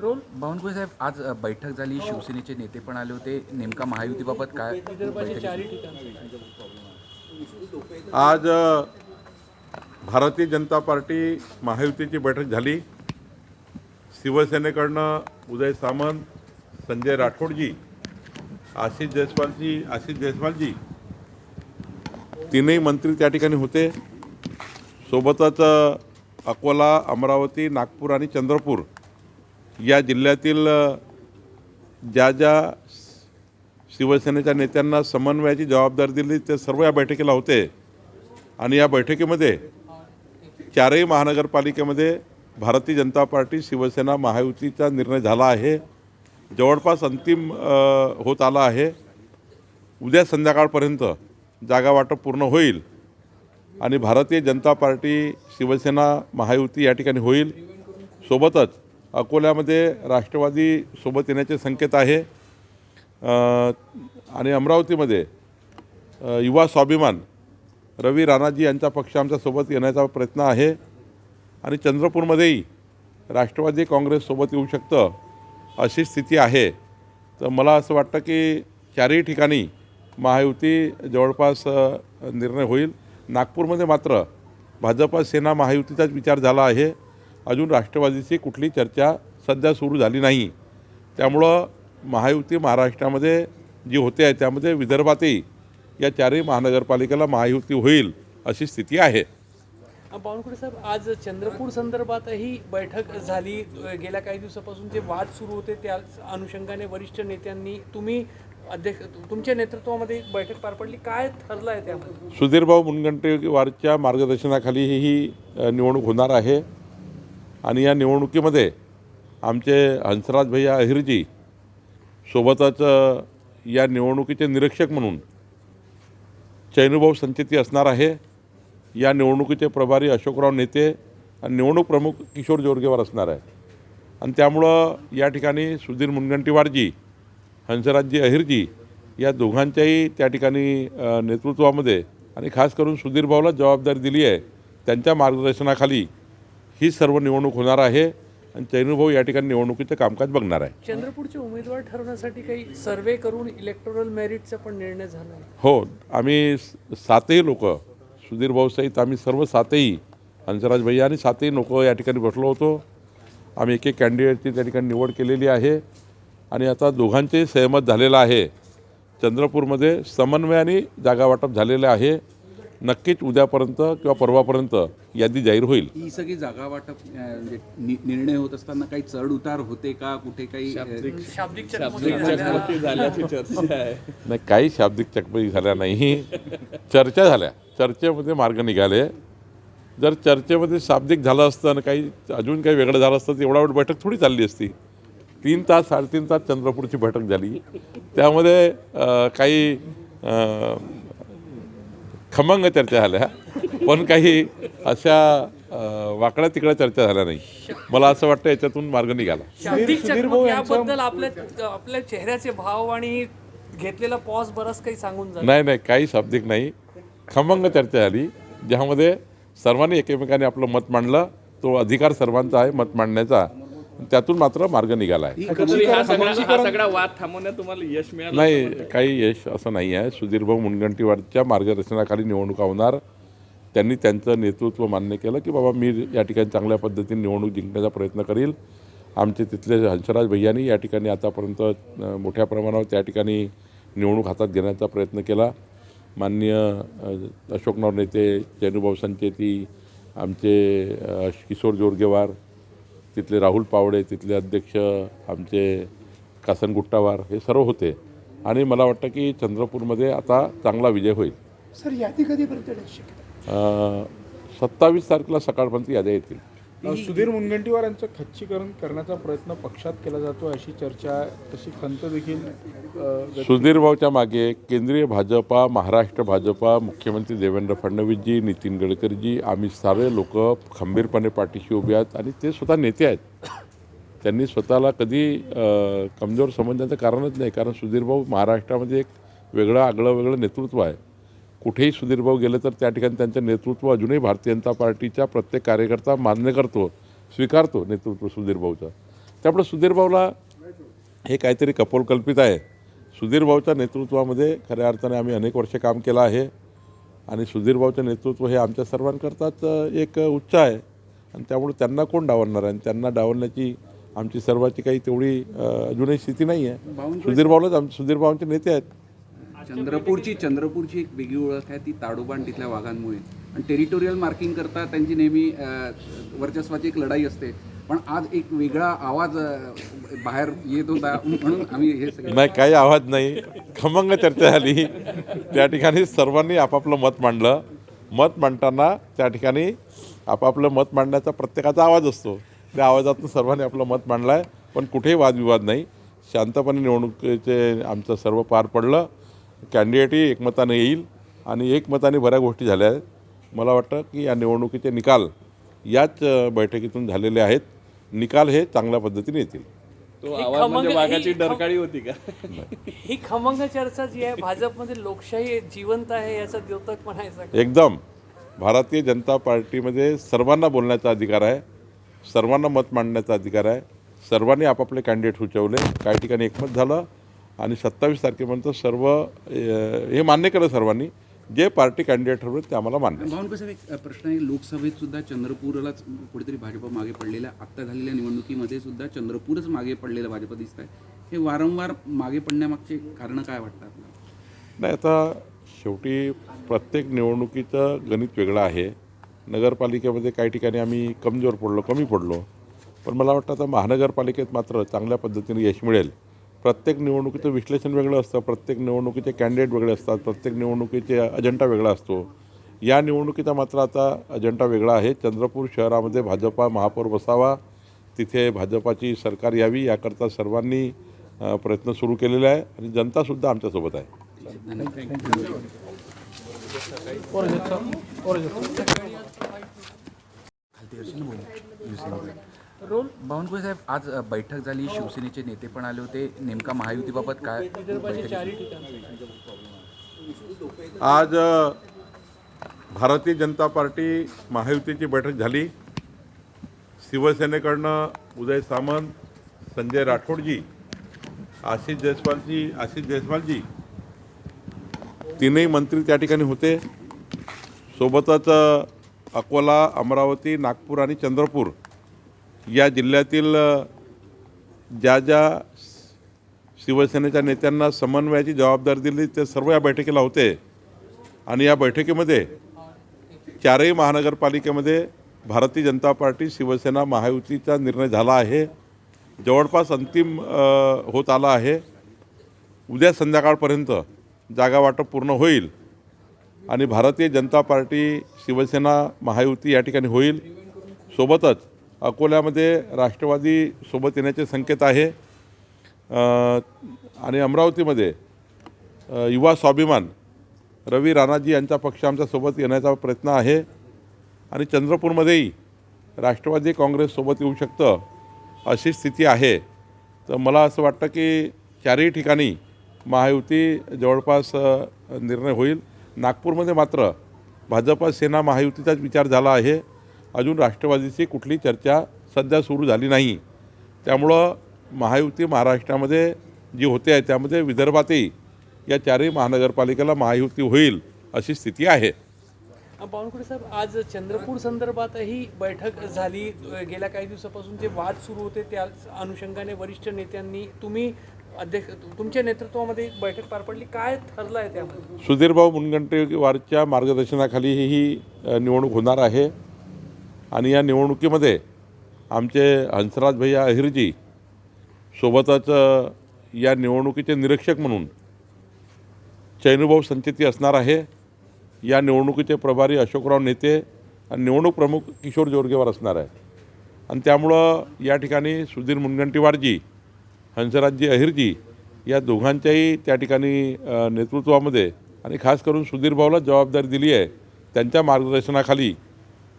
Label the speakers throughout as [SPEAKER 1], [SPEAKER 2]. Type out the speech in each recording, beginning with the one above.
[SPEAKER 1] Role Bawankule साहेब, आज बैठक झाली, शिवसेनेचे नेते पण आले होते. नेमका महायुतीबाबत काय बैठक?
[SPEAKER 2] आज भारतीय जनता पार्टी महायुतीची बैठक झाली. शिवसेनेकडनं उदय सामंत, संजय राठोडजी, आशिष जयस्वालजी तीनही मंत्री त्या ठिकाणी होते. सोबतच अकोला, अमरावती, नागपूर आणि चंद्रपूर या जिल्ह्यातील ज्या शिवसेनेच्या नेत्यांना समन्वयाची जबाबदारी दिली ते सर्व या बैठकीला होते. आणि या बैठकीमध्ये चारही महानगरपालिकेमध्ये भारतीय जनता पार्टी शिवसेना महायुतीचा निर्णय झाला आहे. जवळपास अंतिम होत आला आहे. उद्या संध्याकाळपर्यंत जागा वाटप पूर्ण होईल आणि भारतीय जनता पार्टी शिवसेना महायुती या ठिकाणी होईल. सोबतच अकोल्यामध्ये राष्ट्रवादी सोबत येण्याचे संकेत आहे आणि अमरावतीमध्ये युवा स्वाभिमान रवी राणाजी यांचा पक्ष आमच्यासोबत येण्याचा प्रयत्न आहे आणि चंद्रपूरमध्येही राष्ट्रवादी काँग्रेससोबत येऊ शकतं अशी स्थिती आहे. तर मला असं वाटतं की चारही ठिकाणी महायुती जवळपास निर्णय होईल. नागपूरमध्ये मात्र भाजपा सेना महायुतीचाच विचार झाला आहे. अजून राष्ट्रवादीची कुठली चर्चा सध्या सुरू झाली नाही. त्यामुळं महायुती महाराष्ट्रामध्ये जी होते आहे त्यामध्ये विदर्भातही या चारही महानगरपालिकेला महायुती होईल अशी स्थिती आहे.
[SPEAKER 3] बावनकुळे साहेब, आज चंद्रपूर संदर्भातही बैठक झाली. गेल्या काही दिवसापासून जे वाद सुरू होते त्या अनुषंगाने वरिष्ठ नेत्यांनी तुमच्या नेतृत्वामध्ये एक बैठक पार पडली. काय ठरलं आहे त्यामध्ये?
[SPEAKER 2] सुधीरभाऊ मुनगंटीवारच्या मार्गदर्शनाखाली ही निवडणूक होणार आहे आणि या निवडणुकीमध्ये आमचे हंसराज भैया अहिरजी सोबतच या निवडणुकीचे निरीक्षक म्हणून चैनुभाऊ संचेती असणार आहे. या निवडणुकीचे प्रभारी अशोकराव नेते आणि निवडणूक प्रमुख किशोर जोरगेवार असणार आहे. आणि त्यामुळं या ठिकाणी सुधीर मुनगंटीवारजी, हंसराजजी अहिरजी या दोघांच्याही त्या ठिकाणी नेतृत्वामध्ये आणि खास करून सुधीरभाऊला जबाबदारी दिली आहे. त्यांच्या मार्गदर्शनाखाली ही सर्व निवडणूक होणार आहे आणि चैनुभाऊ या ठिकाणी निवडणुकीचं कामकाज बघणार आहे.
[SPEAKER 3] चंद्रपूरचे उमेदवार ठरवण्यासाठी काही सर्वे करून इलेक्टोरल मेरिटचा पण निर्णय झाला आहे?
[SPEAKER 2] हो, आम्ही सातही लोक, सुधीरभाऊ सहित आम्ही सर्व सातही, हंसराज भैया आणि सातही लोक या ठिकाणी बसलो होतो. आम्ही एक कॅन्डिडेटची त्या ठिकाणी निवड केलेली आहे आणि आता दोघांचेही सहमत झालेलं आहे. चंद्रपूरमध्ये समन्वयाने जागा वाटप झालेलं आहे. नक्कीच उद्यापर्यंत किंवा परवापर्यंत यादी जाहीर होईल.
[SPEAKER 1] ही सगळी जागा वाटप निर्णय होत असताना काही चढ उतार होते का? कुठे काही
[SPEAKER 3] शाब्दिक
[SPEAKER 4] झाल्याची चर्चा आहे?
[SPEAKER 2] नाही, काही शाब्दिक चकमकी झाल्या नाही. चर्चा झाल्या. चर्चेमध्ये मार्ग निघाले. जर चर्चेमध्ये शाब्दिक झालं असतं आणि काही अजून काही वेगळं झालं असतं तर एवढा वेळ बैठक थोडी चालली असती. 3 तास 3.5 तास चंद्रपूरची बैठक झाली. त्यामध्ये काही खमंग चर्चा झाल्या पण काही अशा वाकड्या तिकड्या चर्चा झाल्या नाही. मला असं वाटतं याच्यातून मार्ग निघाला.
[SPEAKER 3] शाब्दिक चकमक याबद्दल आपल्या चेहऱ्याचे भाव आणि घेतलेला पॉज बरंच काही सांगून झालं.
[SPEAKER 2] नाही, काही शाब्दिक नाही. खमंग चर्चा झाली ज्यामध्ये सर्वांनी एकमेकांनी आपलं मत मांडलं. तो अधिकार सर्वांचा आहे मत मांडण्याचा. त्यातून मात्र मार्ग निघाला आहे.
[SPEAKER 4] हा सगळा वाद थांबवण्यात तुम्हाला यश मिळालं?
[SPEAKER 2] नाही, काही यश असं नाही आहे. सुधीरभाऊ मुनगंटीवारच्या मार्गदर्शनाखाली निवडणुका होणार. त्यांनी त्यांचं नेतृत्व मान्य केलं की बाबा मी या ठिकाणी चांगल्या पद्धतीने निवडणूक जिंकण्याचा प्रयत्न करील. आमचे तिथले हंसराज भैयांनी या ठिकाणी आतापर्यंत मोठ्या प्रमाणावर त्या ठिकाणी निवडणूक हातात घेण्याचा प्रयत्न केला. माननीय अशोकराव नेते, चैनुभाऊ संचेती, आमचे किशोर जोरगेवार, तिथले राहुल पावडे, तिथले अध्यक्ष आमचे कासन गुट्टावार, हे सर्व होते. आणि मला वाटतं की चंद्रपूरमध्ये आता चांगला विजय होईल.
[SPEAKER 5] सर, यादी कधीपर्यंत?
[SPEAKER 2] 27 तारखेला सकाळपर्यंत याद्या येतील.
[SPEAKER 5] सुधीर मुनगंटीवार यांचं खच्चीकरण करण्याचा प्रयत्न पक्षात केला जातो अशी चर्चा, तशी खंत देखील
[SPEAKER 2] सुधीरभाऊच्या मागे केंद्रीय भाजपा, महाराष्ट्र भाजपा, मुख्यमंत्री देवेंद्र फडणवीसजी, नितीन गडकरीजी, आम्ही सारे लोक खंबीरपणे पाठीशी उभे आहेत आणि ते स्वतः नेते आहेत. त्यांनी स्वतःला कधी कमजोर समजण्याचं कारणच नाही. कारण सुधीरभाऊ महाराष्ट्रामध्ये एक वेगळं नेतृत्व आहे. कुठेही सुधीरभाऊ गेले तर त्या ठिकाणी त्यांचं नेतृत्व अजूनही भारतीय जनता पार्टीच्या प्रत्येक कार्यकर्ता मान्य करतो. स्वीकारतो नेतृत्व सुधीर भाऊचं. त्यामुळे सुधीर भाऊला हे काहीतरी कपोलकल्पित आहे. सुधीर भाऊच्या नेतृत्वामध्ये खऱ्या अर्थाने आम्ही अनेक वर्षे काम केलं आहे आणि सुधीर भाऊचं नेतृत्व हे आमच्या सर्वांकरताच एक उच्च आहे आणि त्यामुळे त्यांना कोण डावलणार आहे आणि त्यांना डावलण्याची आमची सर्वांची काही तेवढी अजूनही स्थिती नाही आहे. सुधीर भाऊंचे नेते आहेत.
[SPEAKER 1] चंद्रपूरची एक वेगळी ओळख आहे ती ताडोबा आणि तिथल्या वाघांमुळे आणि टेरिटोरियल मार्किंग करता त्यांची नेहमी वर्चस्वाची एक लढाई असते. पण आज एक वेगळा आवाज बाहेर येत होता म्हणून आम्ही हे सगळं
[SPEAKER 2] नाही, काही आवाज नाही, खमंग चर्चा झाली. त्या ठिकाणी सर्वांनी आपापलं मत मांडलं. मत मांडताना त्या ठिकाणी आपापलं मत मांडण्याचा प्रत्येकाचा आवाज असतो. त्या आवाजातून सर्वांनी आपलं मत मांडलं आहे. पण कुठेही वादविवाद नाही. शांतपणे निवडणुकीचे आमचं सर्व पार पडलं. कॅन्डिडेटही एकमताने येईल आणि एकमताने बऱ्या गोष्टी झाल्या आहेत. मला वाटतं की या निवडणुकीचे निकाल याच बैठकीतून झालेले आहेत. निकाल हे चांगल्या पद्धतीने येतील.
[SPEAKER 4] तो आवाज म्हणजे वाघाची डरकाळी होती का?
[SPEAKER 3] ही खमंग चर्चा जी आहे भाजपमध्ये लोकशाही जिवंत आहे याचा द्योतक म्हणायचा का?
[SPEAKER 2] एकदम. भारतीय जनता पार्टीमध्ये सर्वांना बोलण्याचा अधिकार आहे, सर्वांना मत मांडण्याचा अधिकार आहे. सर्वांनी आपापले कॅन्डिडेट सुचवले, काही ठिकाणी एकमत झालं आणि 27 तारखेपर्यंत सर्व हे मान्य केलं सर्वांनी. जे पार्टी कॅन्डिडेट ठरवले ते आम्हाला मान्य.
[SPEAKER 1] बावनकुळे साहेब, एक प्रश्न आहे. लोकसभेत सुद्धा चंद्रपूरलाच कुठेतरी भाजप मागे पडलेलं, आत्ता झालेल्या निवडणुकीमध्ये सुद्धा चंद्रपूरच मागे पडलेलं भाजप दिसत आहे. हे वारंवार मागे पडण्यामागचे कारण काय वाटतं आपल्याला?
[SPEAKER 2] नाही, आता शेवटी प्रत्येक निवडणुकीचं गणित वेगळं आहे. नगरपालिकेमध्ये काही ठिकाणी आम्ही कमजोर पडलो, कमी पडलो. पण मला वाटतं आता महानगरपालिकेत मात्र चांगल्या पद्धतीने यश मिळेल. प्रत्येक निवडणुकीचं विश्लेषण वेगळं असतं, प्रत्येक निवडणुकीचे कॅन्डिडेट वेगळे असतात, प्रत्येक निवडणुकीचे अजेंडा वेगळा असतो. या निवडणुकीचा मात्र आता अजेंडा वेगळा आहे. चंद्रपूर शहरामध्ये भाजपा महापौर बसावा, तिथे भाजपाची सरकार यावी याकरता सर्वांनी प्रयत्न सुरू केलेले आहे आणि जनतासुद्धा आमच्यासोबत आहे.
[SPEAKER 1] बावनकुळे साहेब, आज बैठक झाली, शिवसेनेचे नेते पण आले होते. नेमका महायुतीबाबत काय
[SPEAKER 3] विदर्भाचे चारही ठिकाण
[SPEAKER 2] आज भारतीय जनता पार्टी महायुतीची बैठक झाली. शिवसेनेकडनं उदय सामंत, संजय राठोडजी, आशिष जयस्वालजी तीनही मंत्री त्या ठिकाणी होते. सोबतच अकोला, अमरावती, नागपूर आणि चंद्रपूर या जिल्ह्यातील ज्या शिवसेनेच्या नेत्यांना समन्वयाची जबाबदारी दिली ते सर्व या बैठकीला होते. आणि या बैठकीमध्ये चारही महानगरपालिकेमध्ये भारतीय जनता पार्टी शिवसेना महायुतीचा निर्णय झाला आहे. जवळपास अंतिम होत आला आहे. उद्या संध्याकाळपर्यंत जागा वाटप पूर्ण होईल आणि भारतीय जनता पार्टी शिवसेना महायुती या ठिकाणी होईल. सोबतच अकोल्यामध्ये राष्ट्रवादी सोबत येण्याचे संकेत आहे आणि अमरावतीमध्ये युवा स्वाभिमान रवी राणाजी यांचा पक्ष आमच्यासोबत येण्याचा प्रयत्न आहे आणि चंद्रपूरमध्येही राष्ट्रवादी काँग्रेससोबत येऊ शकतं अशी स्थिती आहे. तर मला असं वाटतं की चारही ठिकाणी महायुती जवळपास निर्णय होईल. नागपूरमध्ये मात्र भाजपा सेना महायुतीचाच विचार झाला आहे. अजून राष्ट्रवादीची कुठली चर्चा सध्या सुरू झाली नाही. त्यामुळं महायुती महाराष्ट्रामध्ये जी होते आहे त्यामध्ये विदर्भातही या चारही महानगरपालिकेला महायुती होईल अशी स्थिती आहे.
[SPEAKER 3] बावनकुळे साहेब, आज चंद्रपूर संदर्भातही बैठक झाली. गेल्या काही दिवसापासून जे वाद सुरू होते त्या अनुषंगाने वरिष्ठ नेत्यांनी तुमच्या नेतृत्वामध्ये एक बैठक पार पडली. काय ठरलं आहे त्यामध्ये?
[SPEAKER 2] सुधीरभाऊ मुनगंटीवारच्या मार्गदर्शनाखाली ही निवडणूक होणार आहे आणि या निवडणुकीमध्ये आमचे हंसराज भैया अहिरजी सोबतच या निवडणुकीचे निरीक्षक म्हणून चैनूभाऊ संचेती असणार आहे. या निवडणुकीचे प्रभारी अशोकराव नेते आणि निवडणूक प्रमुख किशोर जोरगेवार असणार आहे. आणि त्यामुळं या ठिकाणी सुधीर मुनगंटीवारजी, हंसराजजी अहिरजी या दोघांच्याही त्या ठिकाणी नेतृत्वामध्ये आणि खास करून सुधीरभाऊला जबाबदारी दिली आहे. त्यांच्या मार्गदर्शनाखाली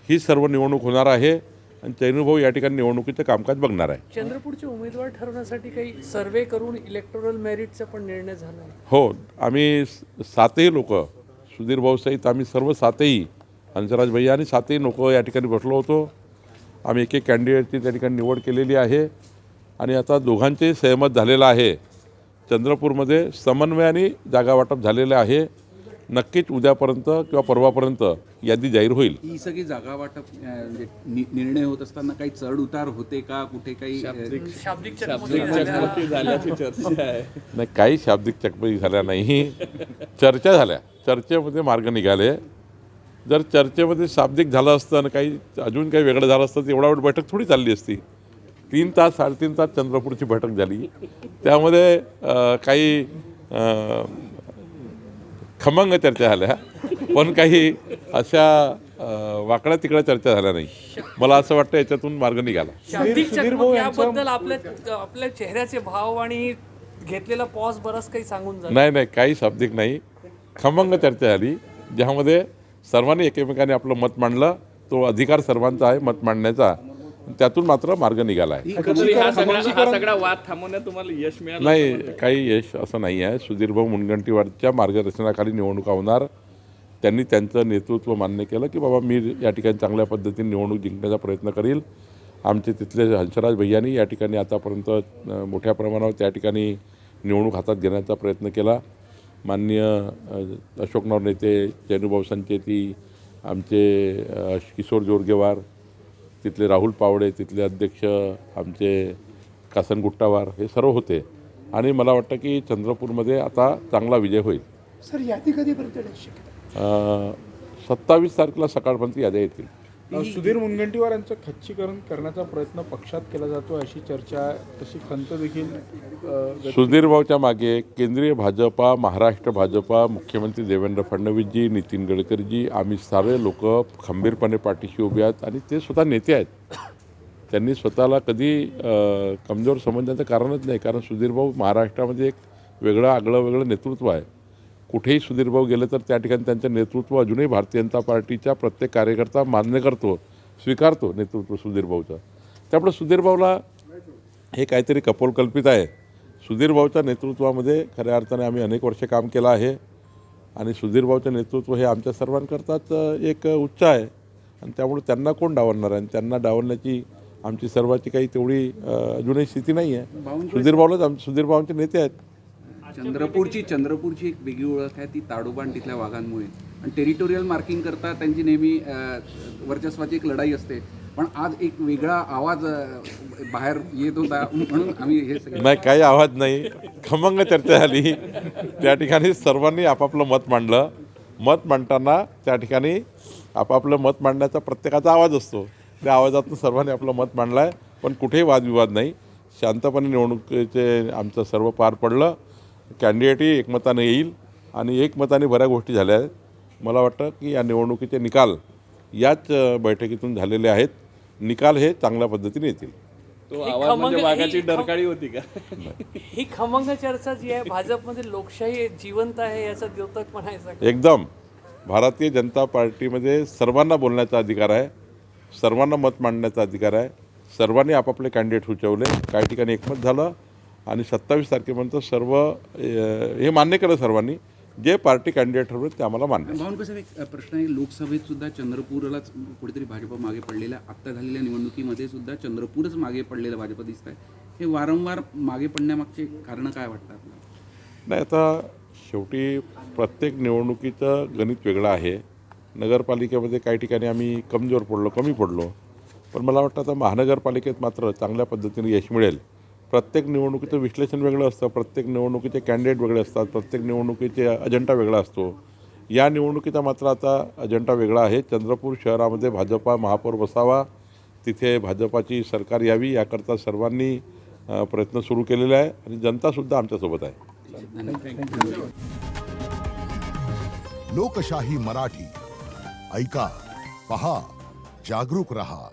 [SPEAKER 2] ही सर्व निवडणूक होणार आहे आणि चैनूभाऊ या ठिकाणी निवडणुकीचं कामकाज बघणार आहे.
[SPEAKER 3] चंद्रपूरचे उमेदवार ठरवण्यासाठी काही सर्वे करून इलेक्टोरल मेरिटचा पण निर्णय झाला आहे?
[SPEAKER 2] हो, आम्ही सातही लोक, सुधीरभाऊ सहित आम्ही सर्व सातही, हंसराज भैया आणि सातही लोक या ठिकाणी बसलो होतो आम्ही एक कॅन्डिडेटची त्या ठिकाणी निवड केलेली आहे आणि आता दोघांचेही सहमत झालेलं आहे. चंद्रपूरमध्ये समन्वयाने जागा वाटप झालेलं आहे. नक्कीच उद्यापर्यंत किंवा परवापर्यंत यादी जाहीर होईल.
[SPEAKER 1] ही सगळी जागा वाटप म्हणजे निर्णय होत असताना काही चढ उतार होते का, कुठे काही
[SPEAKER 3] शाब्दिक
[SPEAKER 4] चकमकी झाल्याची चर्चा आहे.
[SPEAKER 2] नाही, काही शाब्दिक चकमकी झाल्या नाही, चर्चा झाल्या. चर्चेमध्ये मार्ग निघाले. जर चर्चेमध्ये शाब्दिक झालं असतं आणि काही अजून काही वेगळं झालं असतं तर एवढा वेळ बैठक थोडी चालली असती. 3 तास 3.5 तास चंद्रपूरची बैठक झाली. त्यामध्ये काही खमंग चर्चा झाल्या, पण काही अशा वाकड्या तिकड्या चर्चा झाल्या नाही. मला असं वाटतं याच्यातून मार्ग निघाला.
[SPEAKER 3] शाब्दिक
[SPEAKER 5] सुधीर भाऊ
[SPEAKER 3] चकमक
[SPEAKER 5] यांचा-
[SPEAKER 3] याबद्दल आपल्या चेहऱ्याचे भाव आणि घेतलेला पॉज बरंच काही सांगून जातं.
[SPEAKER 2] नाही, काही शाब्दिक नाही, खमंग चर्चा झाली ज्यामध्ये सर्वांनी एकमेकांनी आपलं मत मांडलं. तो अधिकार सर्वांचा आहे मत मांडण्याचा. त्यातून मात्र मार्ग निघाला आहे.
[SPEAKER 4] एकंदरीत हा सगळा वाद थांबवण्यात तुम्हाला यश मिळालं?
[SPEAKER 2] नाही, काही यश असं नाही आहे. सुधीरभाऊ मुनगंटीवारच्या मार्गदर्शनाखाली निवडणुका होणार. त्यांनी त्यांचं नेतृत्व मान्य केलं की बाबा मी या ठिकाणी चांगल्या पद्धतीने निवडणूक जिंकण्याचा प्रयत्न करील. आमचे तिथले हंसराज भैयांनी या ठिकाणी आतापर्यंत मोठ्या प्रमाणावर त्या ठिकाणी निवडणूक हातात घेण्याचा प्रयत्न केला. माननीय अशोकराव नेते, जैनुभाऊ संचेती, आमचे किशोर जोरगेवार, तिथले राहुल पावडे, तिथले अध्यक्ष आमचे कासन गुट्टावार, हे सर्व होते. आणि मला वाटतं की चंद्रपूरमध्ये आता चांगला विजय होईल.
[SPEAKER 6] सर यादी कधीपर्यंत शक्यता?
[SPEAKER 2] 27 तारखेला सकाळपर्यंत याद्या येतील.
[SPEAKER 5] सुधीर मुनगंटीवार यांचं खच्चीकरण करण्याचा प्रयत्न पक्षात केला जातो अशी चर्चा, तशी खंत देखील
[SPEAKER 2] सुधीर भाऊच्या मागे केंद्रीय भाजपा, महाराष्ट्र भाजपा, मुख्यमंत्री देवेंद्र फडणवीसजी, नितीन गडकरीजी, आम्ही सारे लोक खंबीरपणे पाठीशी उभे आहेत. आणि ते स्वतः नेते आहेत. त्यांनी स्वतःला कधी कमजोर समजण्याचं कारणच नाही. कारण सुधीर भाऊ महाराष्ट्रामध्ये एक वेगळं नेतृत्व आहे. कुठेही सुधीर भाऊ गेले तर त्या ठिकाणी त्यांचं नेतृत्व अजूनही भारतीय जनता पार्टीच्या प्रत्येक कार्यकर्ता मान्य करतो, स्वीकारतो नेतृत्व सुधीर भाऊचं. त्यामुळे सुधीर भाऊला हे काहीतरी कपोलकल्पित आहे. सुधीर भाऊच्या नेतृत्वामध्ये खऱ्या अर्थाने आम्ही अनेक वर्षे काम केलं आहे. आणि सुधीर भाऊचं नेतृत्व हे आमच्या सर्वांकरताच एक उच्च आहे. आणि त्यामुळे त्यांना कोण डावलणार आहे? आणि त्यांना डावलण्याची आमची सर्वांची काही तेवढी अजूनही स्थिती नाही आहे. सुधीर भाऊंचे नेते आहेत.
[SPEAKER 1] चंद्रपूरची एक वेगळी ओळख आहे ती ताडोबा आणि तिथल्या वाघांमुळे. आणि टेरिटोरियल मार्किंग करता त्यांची नेहमी वर्चस्वाची एक लढाई असते. पण आज एक वेगळा आवाज बाहेर येत होता म्हणून आम्ही हे सगळं.
[SPEAKER 2] नाही, काही आवाज नाही, खमंग चर्चा झाली. त्या ठिकाणी सर्वांनी आपापलं मत मांडलं. मत मांडताना त्या ठिकाणी आपापलं मत मांडण्याचा प्रत्येकाचा आवाज असतो. त्या आवाजातून सर्वांनी आपलं मत मांडलं आहे. पण कुठेही वादविवाद नाही. शांतपणे निवडणुकीचे आमचं सर्व पार पडलं. कॅन्डिडेटही एकमताने येईल आणि एकमताने बऱ्याच गोष्टी झाल्या आहेत. मला वाटतं की या निवडणुकीचे निकाल याच बैठकीतून झालेले आहेत. निकाल हे चांगल्या पद्धतीने येतील.
[SPEAKER 4] तो आवाज म्हणजे वाघाची डरकाळी होती का?
[SPEAKER 3] ही खमंग चर्चा जी आहे, भाजपमध्ये लोकशाही जिवंत आहे याचा द्योतक म्हणायचा.
[SPEAKER 2] एकदम भारतीय जनता पार्टीमध्ये सर्वांना बोलण्याचा अधिकार आहे, सर्वांना मत मांडण्याचा अधिकार आहे. सर्वांनी आपापले कॅन्डिडेट सुचवले, काही ठिकाणी एकमत झालं आणि 27 तारखेपर्यंत सर्व हे मान्य केलं सर्वांनी. जे पार्टी कॅन्डिडेट ठरवले ते आम्हाला मान्य.
[SPEAKER 1] भावनकर साहेब, एक प्रश्न आहे. लोकसभेत सुद्धा चंद्रपूरलाच कुठेतरी भाजप मागे पडलेला, आत्ता झालेल्या निवडणुकीमध्ये सुद्धा चंद्रपूरच मागे पडलेलं भाजप दिसत आहे. हे वारंवार मागे पडण्यामागचे कारण काय वाटतं आपल्याला?
[SPEAKER 2] नाही, आता शेवटी प्रत्येक निवडणुकीचं गणित वेगळं आहे. नगरपालिकेमध्ये काही ठिकाणी आम्ही कमजोर पडलो, कमी पडलो. पण मला वाटतं आता महानगरपालिकेत मात्र चांगल्या पद्धतीने यश मिळेल. प्रत्येक निवडणुकीचं विश्लेषण वेगळं असतं, प्रत्येक निवडणुकीचे कॅन्डिडेट वेगळे असतात, प्रत्येक निवडणुकीचे अजेंडा वेगळा असतो. या निवडणुकीचा मात्र आता अजेंडा वेगळा आहे. चंद्रपूर शहरामध्ये भाजपा महापौर बसावा, तिथे भाजपाची सरकार यावी याकरता सर्वांनी प्रयत्न सुरू केलेले आहे आणि जनतासुद्धा आमच्यासोबत आहे.
[SPEAKER 7] लोकशाही मराठी ऐका, पहा, जागरूक रहा.